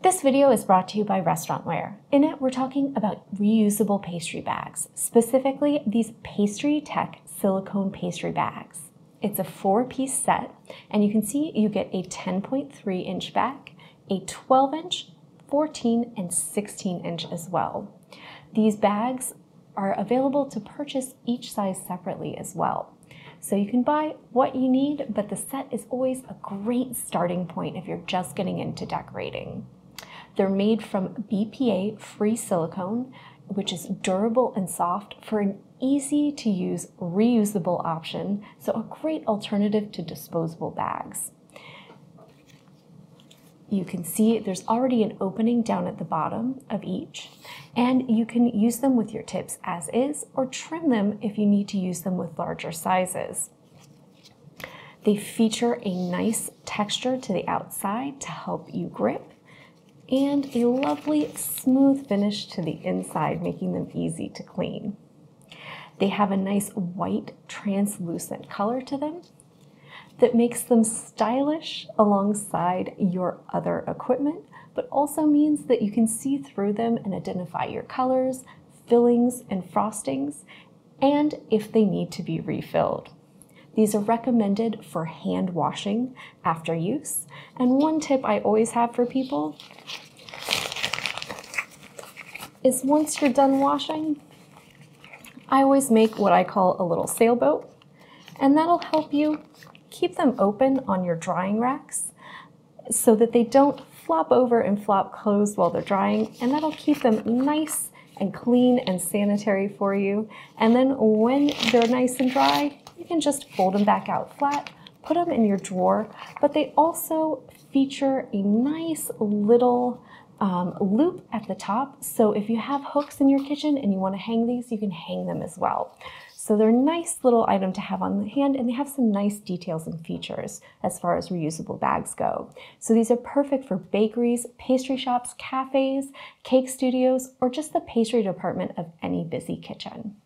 This video is brought to you by Restaurantware. In it, we're talking about reusable pastry bags, specifically these Pastry Tech silicone pastry bags. It's a 4-piece set, and you can see you get a 10.3-inch bag, a 12-inch, 14, and 16-inch as well. These bags are available to purchase each size separately as well. So you can buy what you need, but the set is always a great starting point if you're just getting into decorating. They're made from BPA-free silicone, which is durable and soft for an easy-to-use, reusable option, so a great alternative to disposable bags. You can see there's already an opening down at the bottom of each, and you can use them with your tips as is or trim them if you need to use them with larger sizes. They feature a nice texture to the outside to help you grip, and a lovely smooth finish to the inside, making them easy to clean. They have a nice white translucent color to them that makes them stylish alongside your other equipment, but also means that you can see through them and identify your colors, fillings, and frostings, and if they need to be refilled. These are recommended for hand washing after use. And one tip I always have for people is once you're done washing, I always make what I call a little sailboat, and that'll help you keep them open on your drying racks so that they don't flop over and flop closed while they're drying, and that'll keep them nice and clean and sanitary for you. And then when they're nice and dry, you can just fold them back out flat, put them in your drawer, but they also feature a nice little loop at the top. So if you have hooks in your kitchen and you want to hang these, you can hang them as well. So they're a nice little item to have on the hand, and they have some nice details and features as far as reusable bags go. So these are perfect for bakeries, pastry shops, cafes, cake studios, or just the pastry department of any busy kitchen.